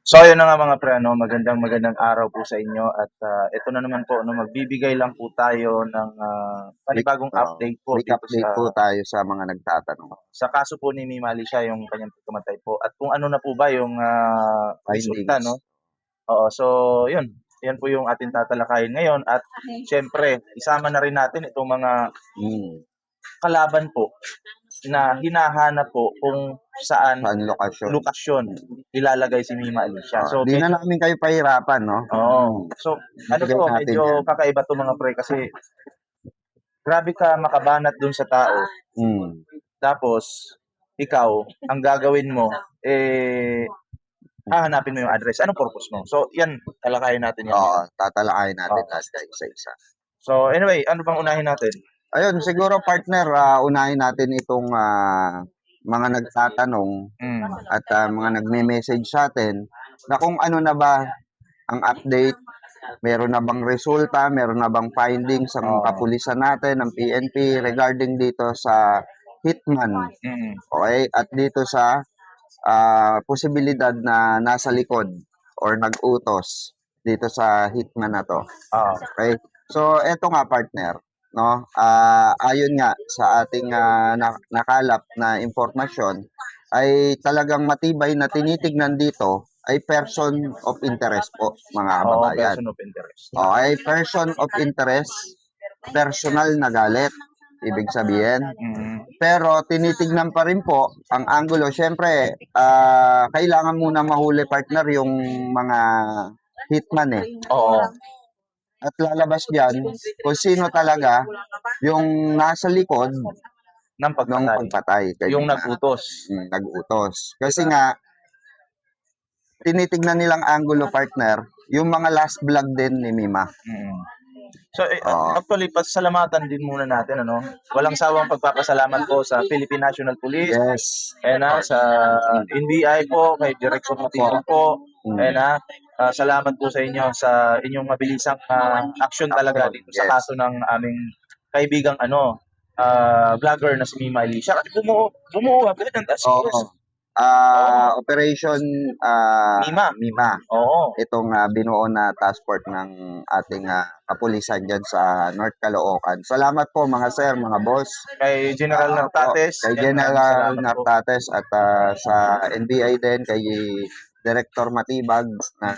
So ayun na nga mga pre, magandang araw po sa inyo at ito na naman po, magbibigay lang po tayo ng Quick, panibagong update po quick dito update po tayo sa mga nagtatanong. sa kaso po ni Mima Alicia, yung kanyang pagkamatay po at kung ano na po ba yung resulta, Findings. no? Oo, so yun, yan po yung ating tatalakayin ngayon at syempre, isama na rin natin itong mga Hmm. kalaban po na hinahanap po kung saan Saan lokasyon? lokasyon ilalagay si Mima Alicia. So Di na medyo namin kayo pahirapan, no? Oo. So, ano Bibigay to, natin medyo yan. kakaiba 'to mga pre kasi grabe ka makabanat dun sa tao. Hmm. Tapos ikaw, ang gagawin mo, hahanapin mo yung address. Anong purpose mo? So, yan, talakayin natin yan Oo, ngayon. tatalakayin natin Oo. lahat guys isa-isa. So, anyway, ano bang unahin natin? Ayun, siguro partner, unahin natin itong mga nagtatanong Mm. at mga nagme-message sa atin na kung ano na ba ang update, meron na bang resulta, meron na bang findings ang Oo. kapulisan natin, ng PNP regarding dito sa hitman. Mm. Okay? At dito sa posibilidad na nasa likod or nag-utos dito sa hitman na to. Oo. Okay? So, eto nga partner, no? Ayon nga sa ating nakalap na impormasyon ay talagang matibay na tinitignan dito ay person of interest po, mga Oo, kababayan. person of interest. Okay, person of interest, personal na galit, ibig sabihin. Mm. Pero tinitignan pa rin po ang anggulo. Siyempre, kailangan muna mahuli partner yung mga hitman eh. Oo. At lalabas diyan kung sino talaga yung nasa likod Ng ng pagpatay. pagpatay. Yung nag-utos. Nag-utos. Kasi nga, tinitignan nilang anggulo partner, yung mga last vlog din ni Mima. Mm. So, Oo. actually, pasalamatan din muna natin, ano? Walang sawang pagpapasalamat po sa Philippine National Police, Yes. sa NBI po, kay Director Matibong po, salamat po sa inyo sa inyong mabilisang action talaga dito sa Yes. kaso ng aming kaibigang vlogger na si Mima Alicia. Kasi bumuo agad ng task force. Oo. Operation Mima. Oo. Itong binuo na task force ng ating kapulisan dyan sa North Caloocan. Salamat po mga sir, mga boss. Kay General Nartates. Kay yan, General salamat po. Nartates at sa NBI din, kay Director Matibag na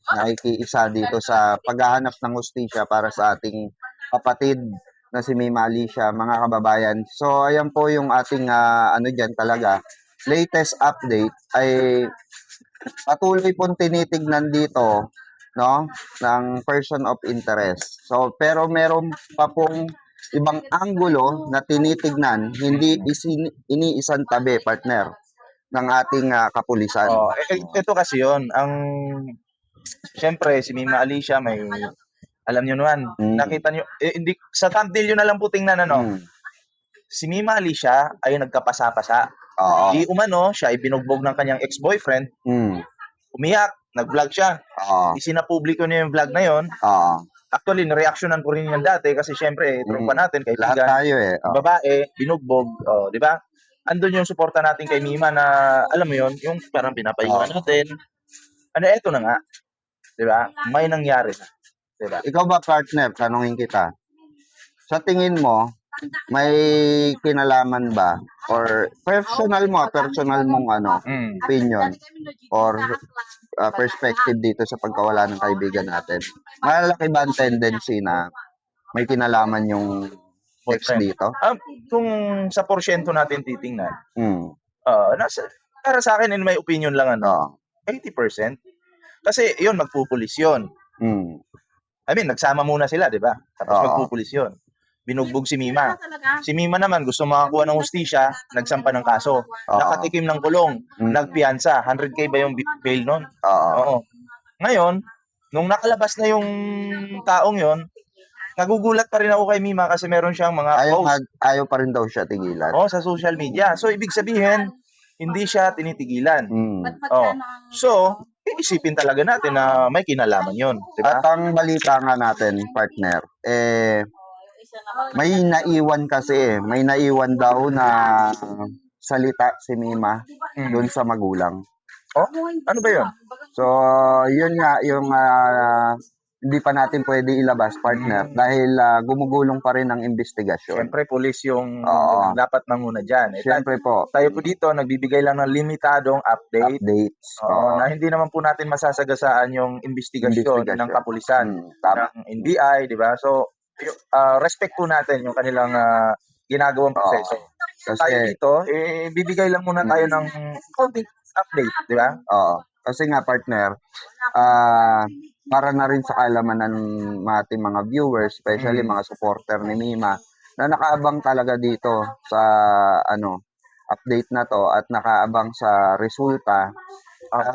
nakikiisa dito sa paghahanap ng hustisya para sa ating kapatid na si Mima Alicia, mga kababayan. So, ayan po yung ating dyan talaga. Latest update ay patuloy pong tinitignan dito, no, ng person of interest. So, pero meron pa pong ibang anggulo na tinitignan, hindi iniisang tabi, partner, ng ating kapulisan. Ito kasi yon siyempre si Mima Alicia may alam niyo naman, nakita niyo hindi sa thumbnail niyo na lang po tingnan si Mima Alicia ay nagkapasa-pasa. Oo. Di umano siya ay binugbog ng kanyang ex-boyfriend, umiyak, nag-vlog siya. Oo. Isinapubliko niya yung vlog na yon. Oo. Actually, nireaksyonan ko rin yan dati kasi syempre, tropa natin, Lahat kaibigan, tayo eh. babae, binugbog, di ba? Andun yung suporta natin kay Mima na, alam mo yon, yung parang pinapayungan natin. Eto na nga, di ba? May nangyari na, di ba? Ikaw ba partner, tanungin kita. Sa tingin mo, may kinalaman ba or personal mong opinion or perspective dito sa pagkawala ng kaibigan natin? Malaki ba ang tendency na may kinalaman yung ex dito? Kung sa porsyento natin titingnan, nasa, para sa akin, in my opinion lang, 80%. Kasi yun, magpupulis yun. I mean, nagsama muna sila, di ba? Tapos magpupulis yun. Binugbog si Mima. Si Mima naman, gusto makakuha ng hustisya, nagsampa ng kaso. Nakatikim ng kulong, nagpiyansa. 100K ba yung bail nun? Oo. Ngayon, nung nakalabas na yung taong yon, nagugulat pa rin ako kay Mima kasi meron siyang mga post. Ayaw pa rin daw siya tigilan. Sa social media. So, ibig sabihin, hindi siya tinitigilan. So, iisipin talaga natin na may kinalaman yun. Diba? At ang balita nga natin, partner, may naiwan kasi may naiwan daw na salita si Mima doon sa magulang. Ano ba yun? So, yun nga yung hindi pa natin pwede ilabas, partner, dahil gumugulong pa rin ang investigasyon. Siyempre, pulis yung Oo. dapat manguna dyan. Siyempre po. Tayo po dito, nagbibigay lang ng limitadong Updates. Oo, na hindi naman po natin masasagasaan yung investigasyon ng kapulisan, ng NBI, di ba? So, respect po natin yung kanilang ginagawang proseso. Tayo dito, bibigay lang muna tayo ng konting update, di ba? Oo. Kasi nga, partner, para na rin sa kaalaman ng ating mga viewers, especially mga supporter ni Mima, na nakaabang talaga dito sa update na to at nakaabang sa resulta.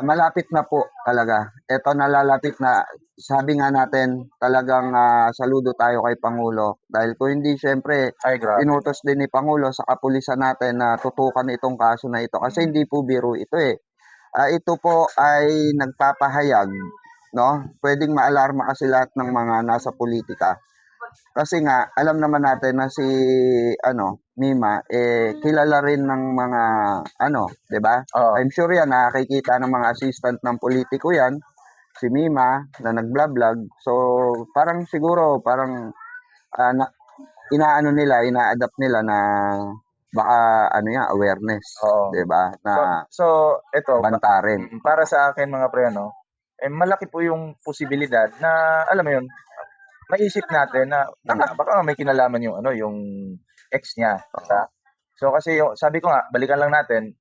Malapit na po talaga. Ito nalalapit na. Sabi nga natin, talagang saludo tayo kay Pangulo. Dahil kung hindi, syempre, inutos din ni Pangulo sa kapulisan natin na tutukan itong kaso na ito. Kasi hindi po biro ito eh. Ito po ay nagpapahayag, no? Pwedeng maalarma kasi lahat ng mga nasa politika. Kasi nga, alam naman natin na si Mima, kilala rin ng mga, 'di ba? I'm sure yan, nakikita ng mga assistant ng politiko yan, si Mima, na nag-vlog. So, parang siguro, ina-adapt nila na baka awareness, 'di ba? Na so ito banta rin. Para sa akin mga pre, malaki po yung posibilidad na alam mo yun, maisip natin na baka may kinalaman yung yung ex niya. So kasi sabi ko nga, balikan lang natin,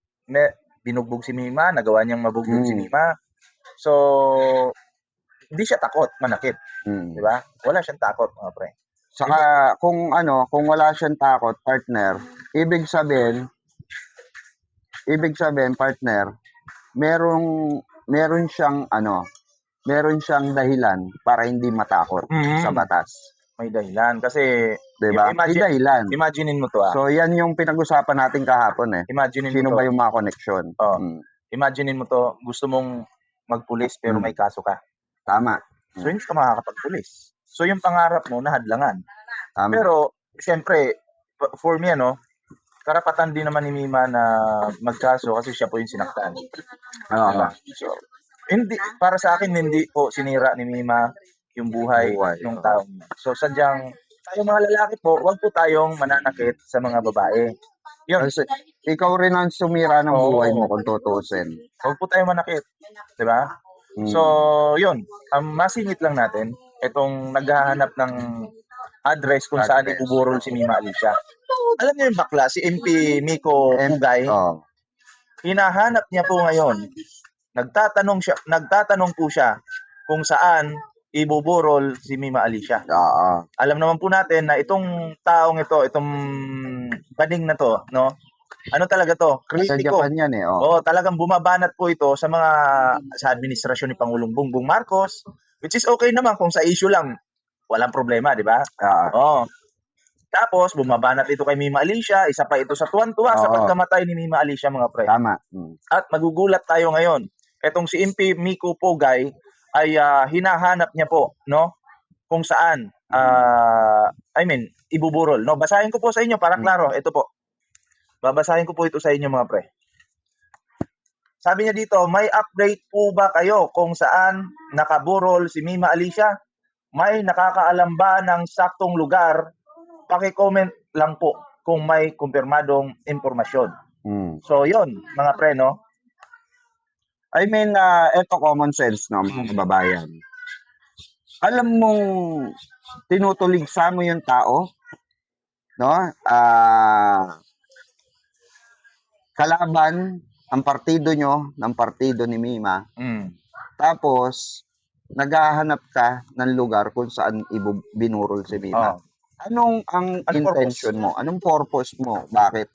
binugbog si Mima, nagawa niyang mabugbog si Mima. So hindi siya takot manakit, di ba? Wala siyang takot mga pre. Saka kung wala siyang takot, partner, ibig sabihin partner, meron siyang dahilan para hindi matakot sa batas. May dahilan kasi, diba? May dahilan. Imaginein mo to So yan yung pinag-usapan natin kahapon eh. Sino ba yung mga koneksyon? Imaginein mo to, gusto mong magpulis pero may kaso ka. Tama. So hindi ka makakapagpulis. So yung pangarap mo nahadlangan. Tama. Pero siyempre, for me karapatan din naman ni Mima na magkaso kasi siya po yung sinaktan. So, hindi, para sa akin, hindi po sinira ni Mima yung buhay ng taong. So, sadyang, tayo mga lalaki po, wag po tayong mananakit sa mga babae. Yun. Kasi ikaw rin ang sumira ng buhay mo kung tutuusin. Wag po tayong manakit. Diba? So, yun. Masingit lang natin itong naghahanap ng address kung saan ibuburol si Mima Alicia. Alam niyo yung bakla, si MP Miko Pugay, hinahanap niya po ngayon. Nagtatanong po siya kung saan ibuburol si Mima Alicia. Alam naman po natin na itong taong ito, itong bading na to, no? Ano talaga to? Kritiko. Talagang bumabanat po ito sa administrasyon ni Pangulong Bongbong Marcos, which is okay naman kung sa issue lang. Walang problema, di ba? Tapos, bumabanat ito kay Mima Alicia, isa pa ito sa tuwan-tuwa sa pagkamatay ni Mima Alicia, mga pre. Tama. At magugulat tayo ngayon. Etong si MP Miko Pugay ay hinahanap niya po, no? Kung saan, ibuburol. No? Basahin ko po sa inyo para klaro. Ito po. Babasahin ko po ito sa inyo, mga pre. Sabi niya dito, may update po ba kayo kung saan nakaburol si Mima Alicia? May nakakaalam ba ng saktong lugar? Paki-comment lang po kung may kumpirmadong impormasyon. So, yun, mga pre, no? Ito common sense, no, mga kababayan. Alam mong tinutuligsa mo yung tao, no? Kalaban ang partido nyo ng partido ni Mima. Tapos, naghahanap ka ng lugar kung saan binurol si Mima. Anong intention mo? Anong purpose mo? Bakit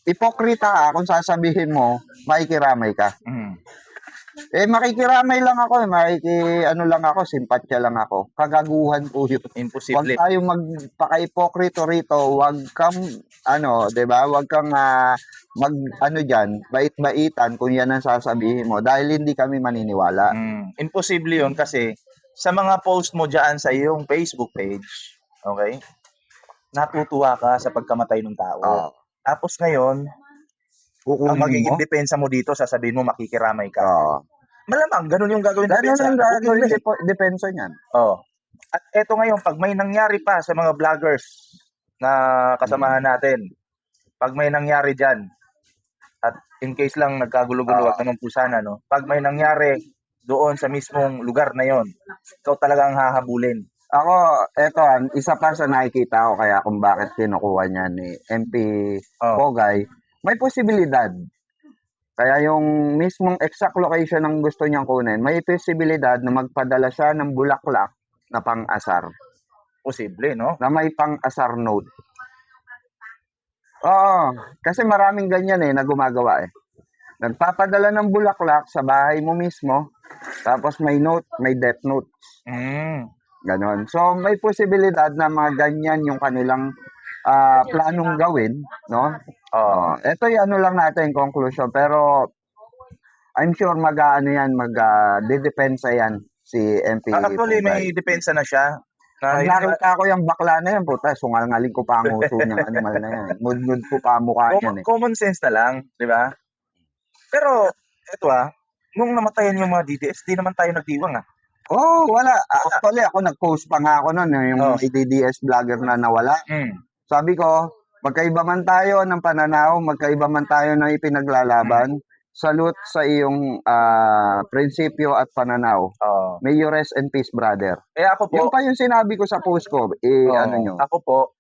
Hipokrita ka kung sasabihin mo, makikiramay ka. Makikiramay lang ako, simpatya lang ako. Kagaguhan po yun. Imposible. Huwag tayong magpaka-hipokrito rito, huwag kang, 'di ba? Huwag kang bait-baitan kung yan ang sasabihin mo dahil hindi kami maniniwala. Imposible yun kasi sa mga post mo diyan sa iyong Facebook page, okay? Natutuwa ka sa pagkamatay ng tao. Tapos ngayon, ang magiging depensa mo dito, sasabihin mo makikiramay ka. Malamang, ganun yung gagawin Ganun depensa. ang gagawin Booking na eh. depensa niyan. Oh. At eto ngayon, pag may nangyari pa sa mga vloggers na kasamahan natin, pag may nangyari dyan, at in case lang nagkagulo-gulo, wag naman po sana, no? Pag may nangyari doon sa mismong lugar na yon, ikaw talagang hahabulin. Ako, eto, isa pa sa nakikita ko kaya kung bakit kinukuha niya ni MP Pogay, may posibilidad. Kaya yung mismong exact location ng gusto niyang kunin, may posibilidad na magpadala siya ng bulaklak na pang-asar. Posible, no? Na may pang-asar note. Oo, kasi maraming ganyan na gumagawa eh. Nagpapadala ng bulaklak sa bahay mo mismo, tapos may note, may death note. Ganon. So, may posibilidad na mga ganyan yung kanilang planong gawin, no? Ito yung ano lang natin, conclusion. Pero, I'm sure mag-dedepensa yan si MP Actually, Pugay. may depensa na siya. Pag nakita ko yung bakla na yan, puta, sungal-ngaling ko pa ang uso niyang animal na yan. Ngud-ngud ko pa ang mukha niyan eh. Common sense na lang, di ba? Pero, eto nung namatayan yung mga DDS, di naman tayo nagdiwang Wala. Actually, ako nag-post pa nga ako noon, yung may DDS vlogger na nawala. Sabi ko, magkaiba man tayo ng pananaw, magkaiba man tayo ng ipinaglalaban, salute sa iyong prinsipyo at pananaw. May you rest in peace, brother. Ako po, yung pa yung sinabi ko sa post ko, ano nyo? Ako po,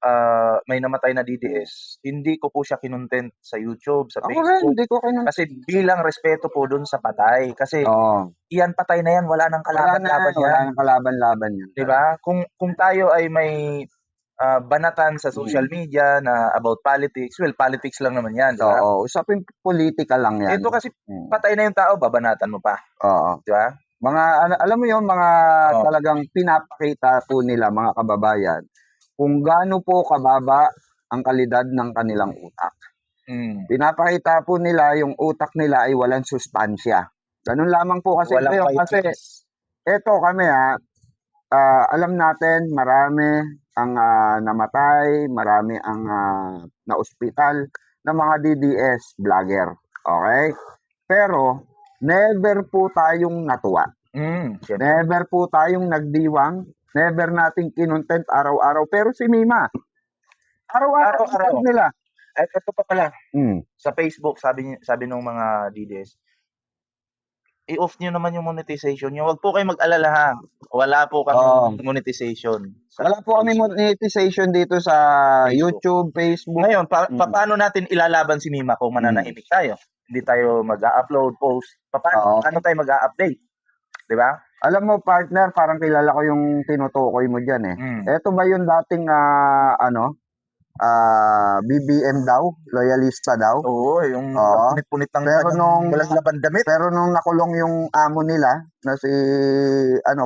may namatay na DDS. Hindi ko po siya kinontent sa YouTube, sa Facebook. Hindi ko kinontent. Kasi bilang respeto po dun sa patay. Kasi iyan patay na yan, wala nang kalaban-laban yan. Wala nang kalaban-laban yan. Diba? Kung tayo ay may banatan sa social media na about politics, well, politics lang naman yan, diba? Usapin politika lang yan. Ito kasi patay na yung tao, babanatan mo pa. Diba? Mga, alam mo yun, mga talagang pinapakita po nila, mga kababayan, kung gaano po kababa ang kalidad ng kanilang utak. Pinapakita po nila yung utak nila ay walang sustansya. Ganun lamang po kasi kayo. Kasi eto kami alam natin marami ang namatay, marami ang na-ospital na mga DDS vlogger. Okay? Pero never po tayong natuwa. Never po tayong nagdiwang. Never nating kinontent araw-araw. Pero si Mima, araw-araw nila. Ito pa pala. Sa Facebook, sabi ng mga DDS, i-off nyo naman yung monetization nyo. Huwag po kayo mag-alala Wala po kami monetization. Wala po kami monetization dito sa YouTube, Facebook. Ngayon, paano natin ilalaban si Mima kung mananahimik tayo? Hindi tayo mag-upload, post. Paano tayo mag-update? Diba? Alam mo, partner, parang kilala ko yung tinutukoy mo dyan eh. Ito ba yung dating BBM daw, loyalista daw. Oo, yung punit-punit ng walang laban damit. Pero nung nakulong yung amo nila na si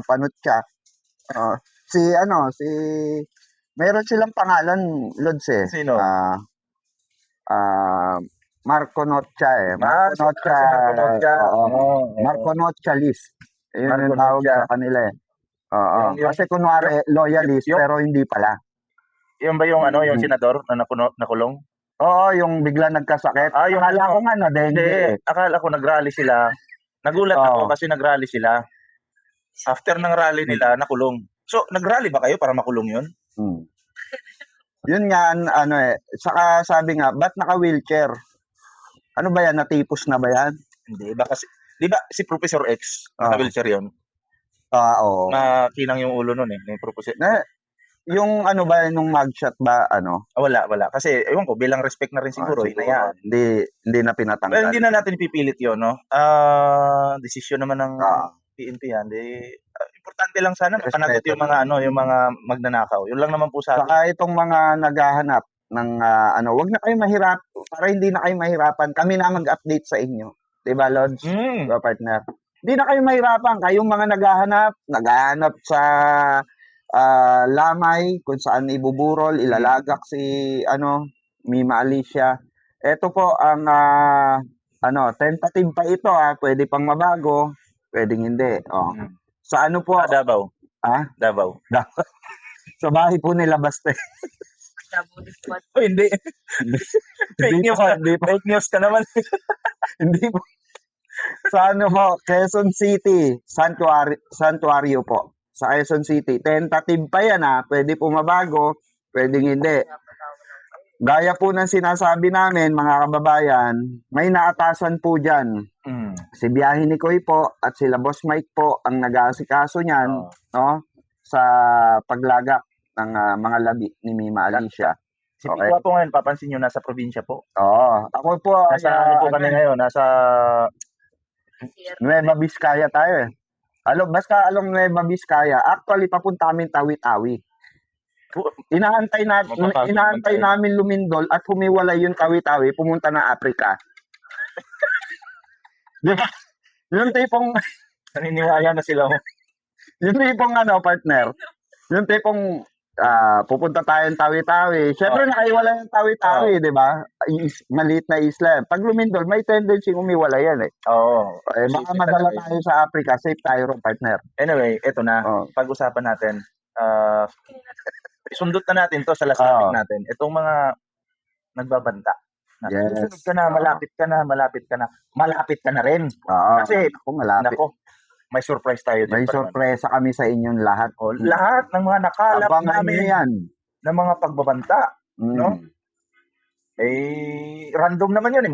Panutcha. Meron silang pangalan, Lods eh. Sino? Marco Notcha eh. Marco Notcha list. Yun yung tawag sa kanila eh. Kasi kunwari loyalist pero hindi pala. Yung ba yung yung senador na nakulong? Oo, yung bigla nagkasakit. Yung akala ko nga na dengue. Akala ko nagrally sila. Nagulat ako kasi nagrally sila. After ng rally nila, nakulong. So, nagrally ba kayo para makulong yun? Yun nga, saka sabi nga, ba't naka-wheelchair? Ano ba yan? Natipos na ba yan? Hindi, di ba si Professor X, naka-wheelchair yun? Oo. Kinang yung ulo nun yung Professor. Yung ba, nung mugshot ba, Wala. Kasi, ewan ko, bilang respect na rin siguro, hinayaan. Hindi na pinatanggal. Pero hindi na natin pipilit yun, no? Desisyon naman ng PNP yan. Importante lang sana mapanagot yung mga magnanakaw. Yun lang naman po sa atin. Saka itong mga naghahanap ng wag na kayo mahirap para hindi na kayo mahirapan. Kami na mag-update sa inyo. 'Di ba, Lods? Partner. Hindi na kayo mahirapan. Kayong mga naghahanap sa lamay kung saan ibuburol, ilalagak si Mima Alicia. Ito po ang tentative pa ito pwede pang mabago, pwedeng hindi. Sa po? Davao. Davao. Sa bahay po nila Baste. Hindi. Fake news ka naman. Hindi po. Sa ano po, Quezon City, Santuario po. Sa Quezon City. Tentative pa yan pwede po mabago, pwedeng hindi. Gaya po ng sinasabi namin, mga kababayan, may naatasan po dyan. Si Biyahe ni Koy po at sila Boss Mike po ang nag-aasikaso niyan, no? Sa paglagak ng mga labi ni Mima Alicia. Si Pikwa po ngayon, papansin nyo, nasa probinsya po. Oo. Ako po, Nasa ano po kami ngayon, nasa Nueva Vizcaya tayo eh. Basta along Nueva Vizcaya, actually papunta kami Tawi-Tawi. Inaantay namin lumindol at humiwalay yung Tawi-Tawi, pumunta na Africa. Di ba? Yung tipong naniniwala na sila mo. yung tipong partner. Yung tipong pupunta tayong Tawi-Tawi. Siyempre nakaiwalay yung Tawi-Tawi, di ba? Maliit na isla. Pag lumindol, may tendency umiwalay yan eh. Oo. Baka madala tayo sa Africa, safe tayo partner. Anyway, eto na. Pag-usapan natin. Sundot na natin to sa last topic natin. Itong mga nagbabanta. Yes. Susunod ka na, malapit ka na rin. Kasi, malapit. May surprise tayo. May surprise kami sa inyong lahat. Lahat ng mga nakalap namin yan. ng mga pagbabanta. No? Random naman yun.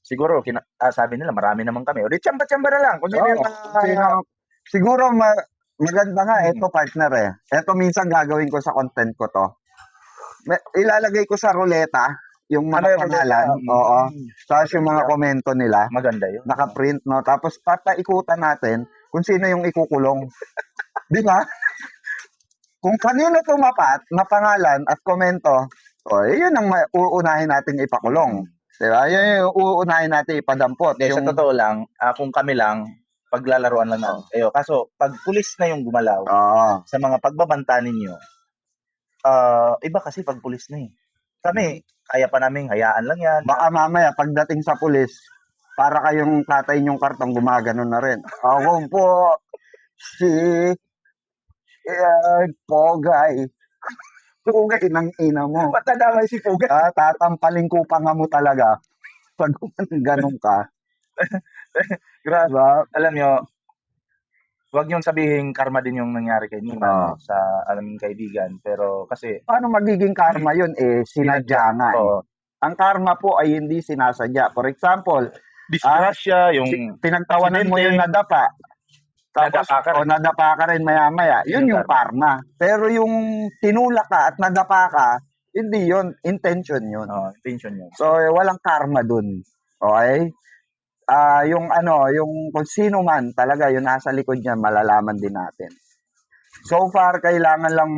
Siguro, sabi nila, marami naman kami. O di, tsamba-tsamba na lang. Siguro, maganda nga, ito partner eh. Ito minsan gagawin ko sa content ko to. Ilalagay ko sa ruleta yung mga pangalan. Tapos yung mga komento nila. Maganda yun. Naka-print, no? Tapos papaikutan natin kung sino yung ikukulong. Di ba? Kung kanino tumapat na pangalan at komento, yun ang uunahin natin ipakulong. Di ba? Yun yung uunahin natin ipadampot. Sa totoo lang, kung kami lang, paglalaruan lang natin. Kaso, pag pulis na yung gumalaw, sa mga pagbabanta ninyo, iba kasi pag pulis na eh. Kami, kaya pa namin, hayaan lang yan. Baka mamaya, pagdating sa pulis, para kayong tatay nyong kartong, gumagano na rin. Ako po, si Pogay. Pogay ng ina mo. Patadamay si Pogay. Tatampaling ko pa nga mo talaga. Pag ganun ka. Grabe. Alam nyo, huwag niyong sabihin karma din yung nangyari kay Nima sa aming kaibigan. Pero kasi... Paano magiging karma yun? Sinadya nga. Ang karma po ay hindi sinasadya. For example, disgrasya, yung pinagtawanan mo yung nadapa. Tapos, nadapa ka rin maya-maya. Yun yung karma. Pero yung tinulak ka at nadapa ka, hindi yun. Intention yun. Intention yun. So, walang karma dun. Okay? Yung kung sino man talaga yung nasa likod niya, malalaman din natin. So far, kailangan lang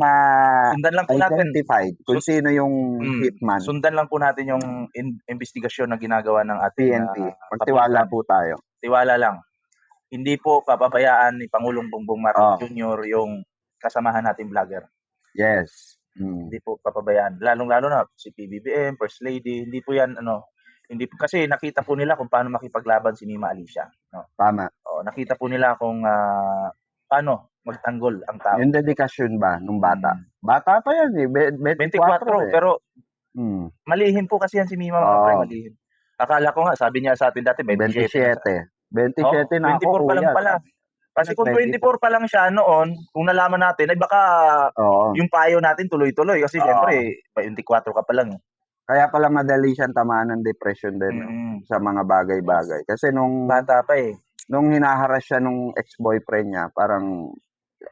sundan lang po identified kung sino yung hitman. Sundan lang po natin yung investigasyon na ginagawa ng ating PNP. Magtiwala po tayo. Tiwala lang. Hindi po papabayaan ni Pangulong Bongbong Marcos Jr. yung kasamahan natin vlogger. Yes. Hindi po papabayaan. Lalong-lalo na si PBBM, First Lady, hindi po yan hindi kasi nakita po nila kung paano makipaglaban si Mima Alicia, no? Tama. Nakita po nila kung paano magtanggol ang tao. Yung dedikasyon ba nung bata? Bata pa yan eh. 24 eh. Pero malihim po kasi yan si Mima, malihim. Akala ko nga, sabi niya sa atin dati 27. 27 na ako. 24 pa lang pala. Kasi kung 24 pa lang siya noon, kung nalaman natin, ay baka yung payo natin tuloy-tuloy. Kasi siyempre, 24 ka pa lang. Kaya pala madali siyang tamaan ng depression din sa mga bagay-bagay. Kasi nung bata pa eh. Nung hinaharas siya nung ex-boyfriend niya, parang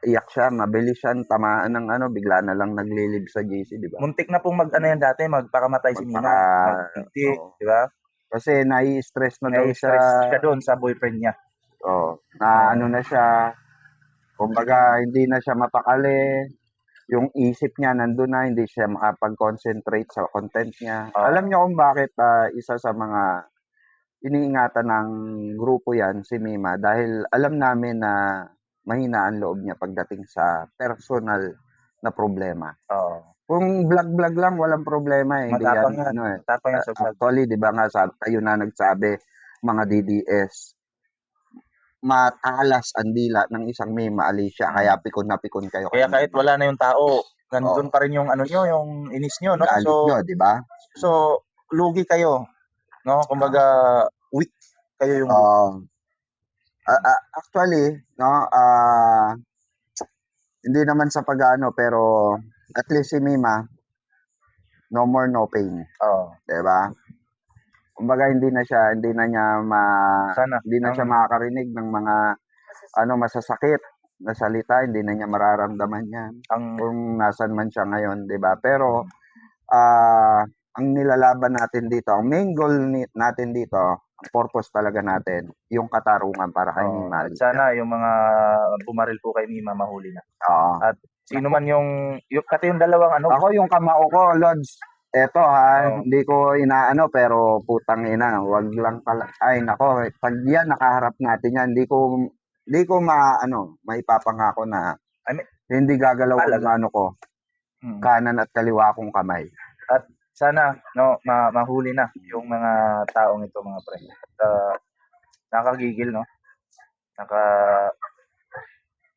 iyak siya, mabilis siya tamaan ng bigla na lang naglilib sa GC, di ba? Muntik na pong yan dati, magpakamatay si Mima. Di ba? Kasi nai-stress na daw siya doon sa boyfriend niya. Na siya, kumbaga hindi na siya mapakali, yung isip niya nandun na, hindi siya makapag-concentrate sa content niya. Alam niyo kung bakit isa sa mga iniingatan ng grupo yan, si Mima, dahil alam namin na mahina ang loob niya pagdating sa personal na problema. Kung vlog-vlog lang, walang problema eh. Hindi yan, actually, di ba nga, kayo na nagsabi, mga DDS, matalas ang dila ng isang Mima Alicia, kaya pikon na pikon kayo. Kaya kahit wala na yung tao, nandun pa rin yung nyo, yung inis nyo, no? Galit nyo, di ba? So, lugi kayo. No, kumbaga weak kayo yung actually, no, hindi naman sa pag-ano, pero at least si Mima, no more, no pain. Oo. 'Di ba? Kumbaga hindi na siya Sana makakarinig ng mga masasakit na salita, hindi na niya mararamdaman 'yan kung nasan man siya ngayon, 'di ba? Pero ang nilalaban natin dito, ang main goal natin dito, ang purpose talaga natin, yung katarungan para kay Mima. At sana yung mga bumaril po kay Mima mahuli na. Oo. At sino man yung pati yung dalawang Ako yung kamao ko, Lods. Eto hindi ko inaano pero putang ina, wag lang ay nako, pag yan nakaharap natin yan, hindi ko maipapangako na hindi gagalaw ang ko. Kanan at kaliwa kong kamay. At sana mahuli na yung mga taong ito, mga pre. Nakakagigil, no?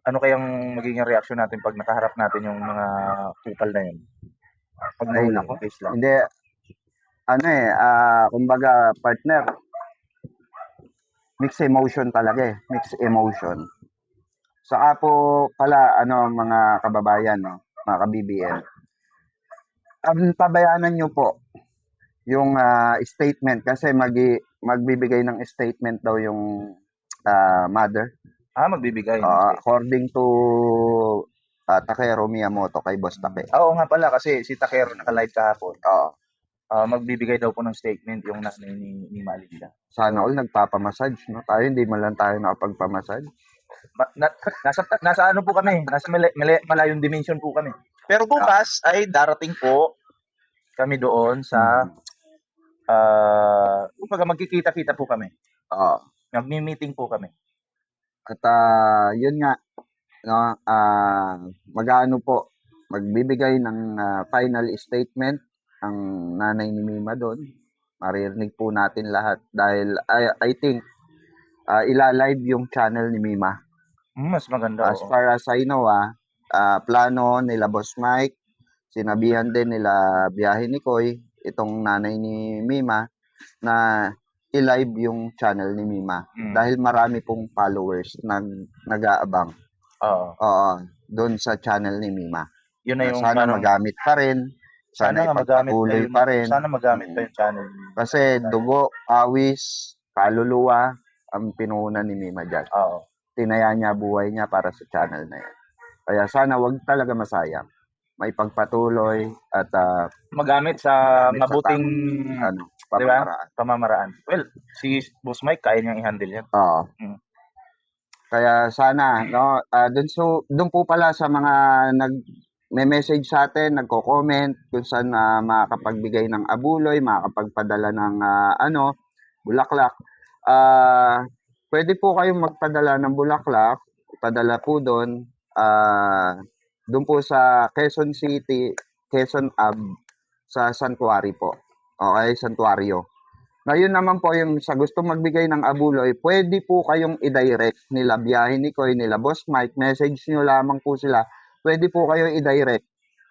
Ano kayang magiging reaksyon natin pag nakaharap natin yung mga kupal na yun? Pag nahuli ko, hindi, kumbaga partner, mixed emotion talaga mixed emotion. Saka po pala, mga kababayan, no, mga ka-BBM, pabayanan nyo po yung statement kasi magbibigay ng statement daw yung mother. Magbibigay. According to Takero Miyamoto kay Boss Take. Oo nga pala, kasi si Takero naka-live kahapon. Magbibigay daw po ng statement yung nanay ni Malicia. Sana all nagpapamassage, no? Tayo hindi man lang tayo nakapagpamassage. Nasa ano po kami, nasa malayong dimension po kami. Pero bukas ay darating po kami doon sa kumbaga magkikita-kita po kami. Magmi-meeting po kami. At yun nga, no, magbibigay ng final statement ang nanay ni Mima doon. Maririnig po natin lahat dahil I think ila-live yung channel ni Mima. Mas maganda. As far as I know, plano nila Boss Mike, sinabihan din nila Biyahe ni Koy, itong nanay ni Mima, na i-live yung channel ni Mima dahil marami pong followers nag-aabang. Doon sa channel ni Mima. Yun na yung sana magamit pa rin. Sana ipagpatuloy pa rin. Sana magamit pa yung channel. Kasi dugo, awis, kaluluwa ang pinuhunan ni Mima dyan. Tinaya niya buhay niya para sa channel na yan. Kaya sana wag talaga masayang. May pagpatuloy at magamit sa mabuting pamamaraan. Well, si Boss Mike kaya niyang i-handle yan. Kaya sana doon po pala sa mga nag-message sa atin, nagko-comment kung saan makakapagbigay ng abuloy, makakapagpadala ng bulaklak. Pwede po kayong magpadala ng bulaklak, ipadala po doon po sa Quezon City, Quezon Ave, sa Santuario po. Okay, Santuario. Ngayon naman po yung sa gusto magbigay ng abuloy, pwede po kayong i-direct nila Biyahe ni Koy, nila Boss Mike, message nyo lamang po sila. Pwede po kayo i-direct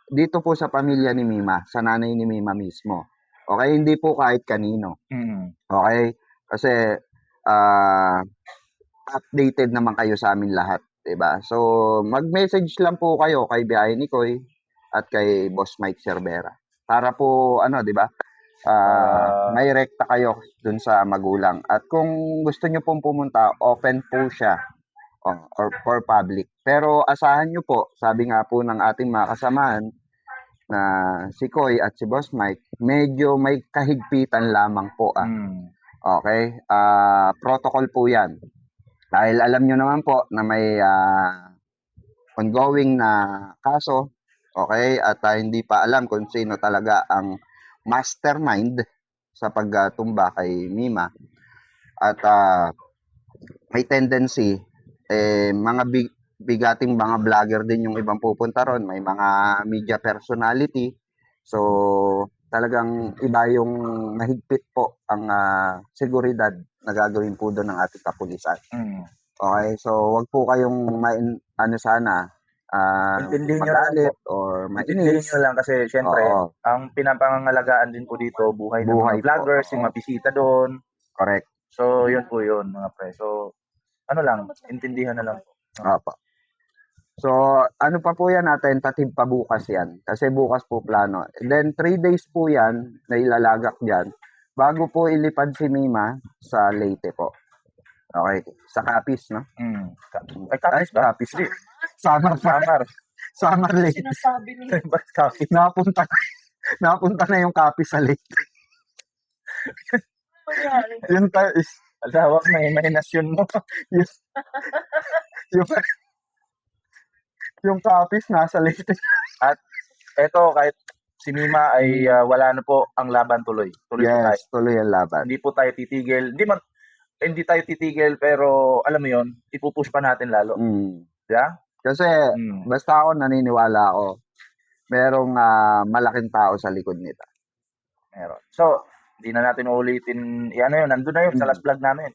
dito po sa pamilya ni Mima, sa nanay ni Mima mismo. Okay, hindi po kahit kanino. Okay? Kasi updated naman kayo sa amin lahat, 'di ba? So, mag-message lang po kayo kay Biyahe ni Koy at kay Boss Mike Cervera. Para po 'di ba? May rekta kayo dun sa magulang. At kung gusto nyo pong pumunta, open po siya or for public. Pero asahan nyo po, sabi nga po ng ating mga kasamahan na si Koy at si Boss Mike, medyo may kahigpitan lamang po. Okay? Protocol po yan. Dahil alam nyo naman po na may ongoing na kaso, okay? At hindi pa alam kung sino talaga ang mastermind sa pagtumba kay Mima. At may tendency mga bigating mga vlogger din yung ibang pupunta ron, may mga media personality. So talagang iba yung mahigpit po ang seguridad na gagawin po doon ng ating kapulisan. Okay, so wag po kayong magalit or mainis. Nyo lang kasi syempre, ang pinapangangalagaan din po dito buhay ng mga vloggers, yung mabisita doon. Correct. So, yun po yun, mga pre. So, ano lang, intindihan na lang po. Opo. So, ano pa po yan, tentative pa bukas yan. Kasi bukas po plano. And then, 3 days po yan na ilalagak dyan. Bago po ilipad si Mima sa Leyte po. Okay. Sa Capiz, no? Ay, Capiz ba? Capiz. Samar pa. Samar Leyte. Sinasabi niya. Ba't Capiz? Napunta na yung Capiz sa Leyte. Kunyari. Yun tayo. Alawak na imahinasyon mo. Yung Capiz nasa Leyte. At eto, kahit si Mima ay wala na po ang laban tuloy. Tuloy po tayo. Yes, tuloy ang laban. Hindi po tayo titigil. Hindi tayo titigil, pero alam mo yon, ipupush pa natin lalo. Yeah? Kasi basta ako naniniwala ako, merong malaking tao sa likod nito. Meron. So, hindi na natin uulitin. Ano yun, nandun na yun sa last vlog namin.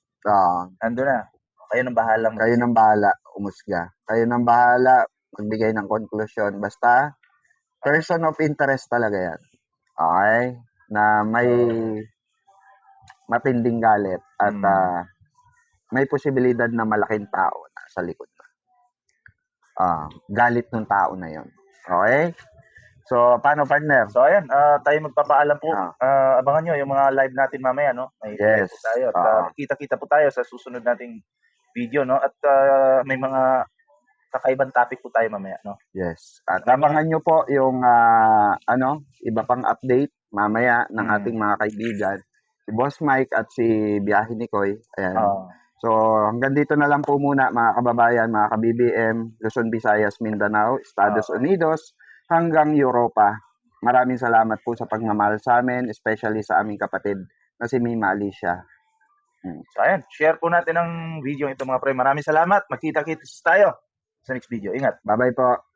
Nandun na. Kayo nang bahala. Kayo nang bahala, umusga. Kayo nang bahala, magbigay ng konklusyon. Basta, person of interest talaga yan. Okay? Na may matinding galit at may posibilidad na malaking tao sa likod. Galit ng tao na yon. Okay? So, paano, partner? So, ayan, tayo magpapaalam po. Abangan nyo yung mga live natin mamaya, no? Yes. Po tayo. At, kita-kita po tayo sa susunod nating video, no? At may mga kakaibang topic po tayo mamaya, no? Yes. At abangan nyo po yung iba pang update mamaya ng ating mga kaibigan. Si Boss Mike at si Biyahe ni Koy. Ayan. So, hanggang dito na lang po muna, mga kababayan, mga ka-BBM, Luzon, Visayas, Mindanao, Estados Unidos, hanggang Europa. Maraming salamat po sa pagmamahal sa amin, especially sa aming kapatid na si Mima Alicia. So, ayan, share po natin ang video ito, mga pre. Maraming salamat. Magkita-kita tayo sa next video. Ingat. Bye-bye po.